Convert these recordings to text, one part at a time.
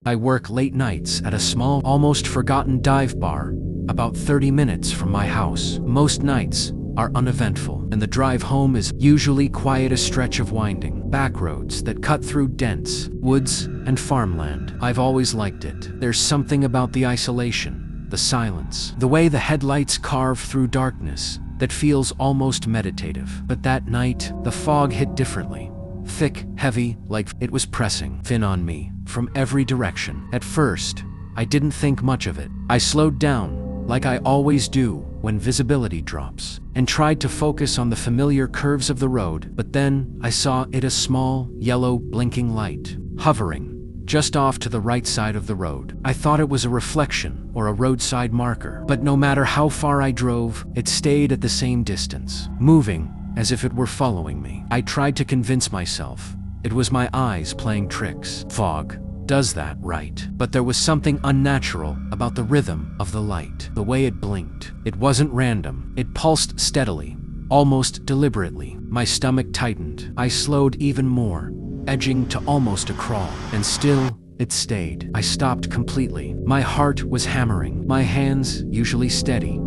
I work late nights at a small, almost forgotten dive bar, about 30 minutes from my house. Most nights are uneventful, and the drive home is usually quiet, a stretch of winding back roads that cut through dense woods and farmland. I've always liked it. There's something about the isolation, the silence, the way the headlights carve through darkness that feels almost meditative. But that night, the fog hit differently. Thick, heavy, like it was pressing in on me from every direction. At first, I didn't think much of it. I slowed down, like I always do when visibility drops, and tried to focus on the familiar curves of the road. But then I saw it, a small, yellow, blinking light, hovering just off to the right side of the road. I thought it was a reflection or a roadside marker, but no matter how far I drove, it stayed at the same distance, moving as if it were following me. I tried to convince myself it was my eyes playing tricks. Fog does that, right? But there was something unnatural about the rhythm of the light, the way it blinked. It wasn't random. It pulsed steadily, almost deliberately. My stomach tightened. I slowed even more, edging to almost a crawl, and still it stayed. I stopped completely. My heart was hammering. My hands, usually steady,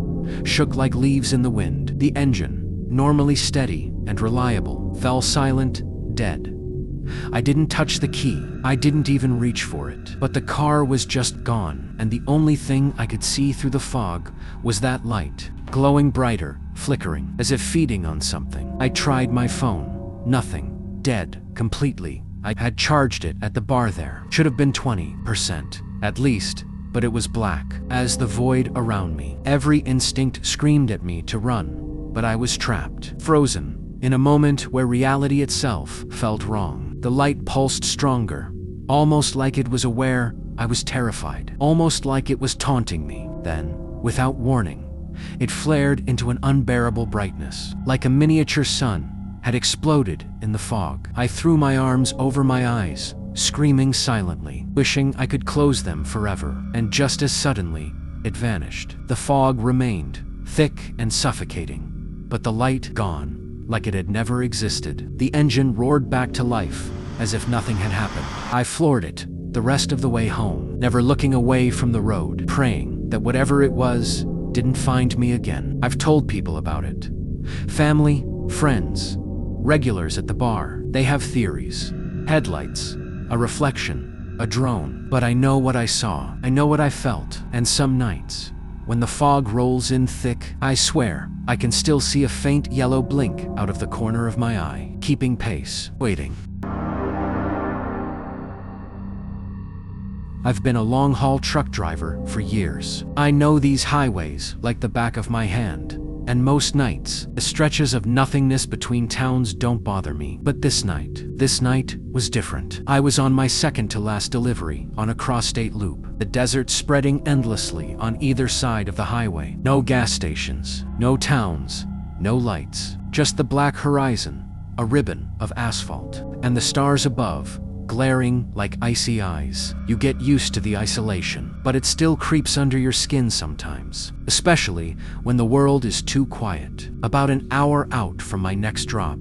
shook like leaves in the wind. The engine, normally steady and reliable, fell silent, dead. I didn't touch the key. I didn't even reach for it. But the car was just gone, and the only thing I could see through the fog was that light, glowing brighter, flickering, as if feeding on something. I tried my phone. Nothing. Dead. Completely. I had charged it at the bar there. Should have been 20%, at least, but it was black as the void around me. Every instinct screamed at me to run, but I was trapped, frozen, in a moment where reality itself felt wrong. The light pulsed stronger, almost like it was aware I was terrified, almost like it was taunting me. Then, without warning, it flared into an unbearable brightness, like a miniature sun had exploded in the fog. I threw my arms over my eyes, screaming silently, wishing I could close them forever. And just as suddenly, it vanished. The fog remained, thick and suffocating, but the light gone, like it had never existed. The engine roared back to life, as if nothing had happened. I floored it the rest of the way home, never looking away from the road, praying that whatever it was didn't find me again. I've told people about it. Family, friends, regulars at the bar. They have theories. Headlights, a reflection, a drone. But I know what I saw. I know what I felt. And some nights, when the fog rolls in thick, I swear I can still see a faint yellow blink out of the corner of my eye, keeping pace, waiting. I've been a long-haul truck driver for years. I know these highways like the back of my hand. And most nights, the stretches of nothingness between towns don't bother me. But this night was different. I was on my second-to-last delivery on a cross-state loop, the desert spreading endlessly on either side of the highway. No gas stations, no towns, no lights, just the black horizon, a ribbon of asphalt, and the stars above, glaring like icy eyes. You get used to the isolation, but it still creeps under your skin sometimes, especially when the world is too quiet. About an hour out from my next drop,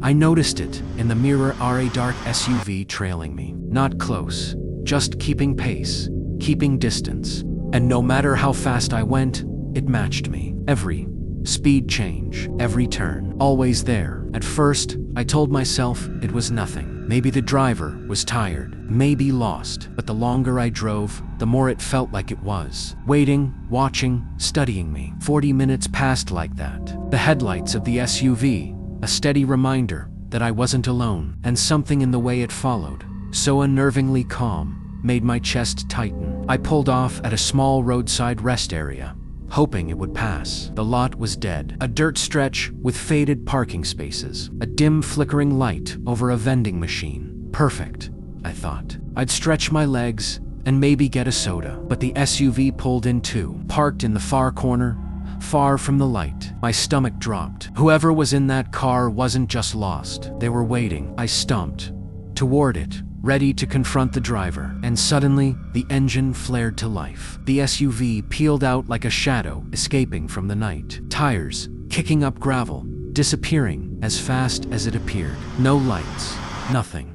I noticed it in the mirror, a dark SUV trailing me. Not close, just keeping pace, keeping distance. And no matter how fast I went, it matched me. Every speed change, every turn, always there. At first, I told myself it was nothing. Maybe the driver was tired, maybe lost. But the longer I drove, the more it felt like it was. Waiting, watching, studying me. 40 minutes passed like that. The headlights of the SUV, a steady reminder that I wasn't alone. And something in the way it followed, so unnervingly calm, made my chest tighten. I pulled off at a small roadside rest area, hoping it would pass. The lot was dead. A dirt stretch with faded parking spaces, a dim flickering light over a vending machine. Perfect, I thought. I'd stretch my legs and maybe get a soda. But the SUV pulled in too, parked in the far corner, far from the light. My stomach dropped. Whoever was in that car wasn't just lost. They were waiting. I stumped toward it, ready to confront the driver, and suddenly, the engine flared to life. The SUV peeled out like a shadow escaping from the night, tires kicking up gravel, disappearing as fast as it appeared. No lights, nothing.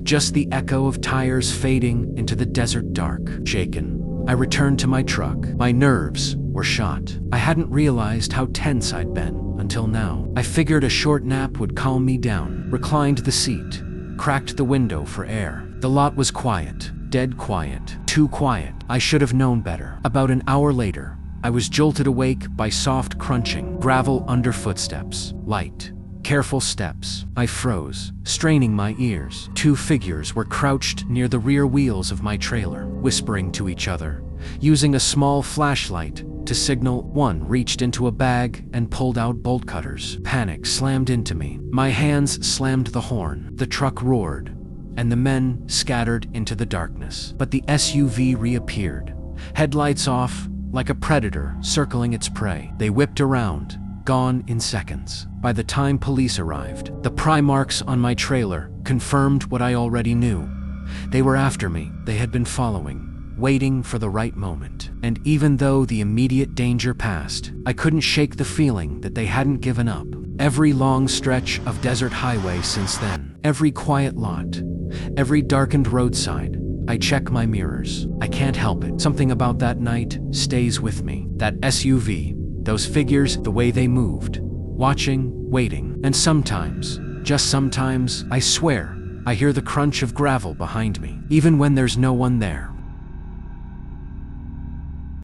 just the echo of tires fading into the desert dark. Shaken, I returned to my truck. My nerves were shot. I hadn't realized how tense I'd been until now. I figured a short nap would calm me down. Reclined the seat, cracked the window for air. The lot was quiet, dead quiet, too quiet. I should have known better. About an hour later, I was jolted awake by soft crunching, gravel under footsteps, light, careful steps. I froze, straining my ears. Two figures were crouched near the rear wheels of my trailer, whispering to each other, using a small flashlight to signal. One reached into a bag and pulled out bolt cutters. Panic slammed into me. My hands slammed the horn. The truck roared, and the men scattered into the darkness. But the SUV reappeared, headlights off, like a predator circling its prey. They whipped around, gone in seconds. By the time police arrived, the pry marks on my trailer confirmed what I already knew. They were after me. They had been following, waiting for the right moment. And even though the immediate danger passed, I couldn't shake the feeling that they hadn't given up. Every long stretch of desert highway since then, every quiet lot, every darkened roadside, I check my mirrors. I can't help it. Something about that night stays with me. That SUV, those figures, the way they moved, watching, waiting. And sometimes, just sometimes, I swear, I hear the crunch of gravel behind me, even when there's no one there.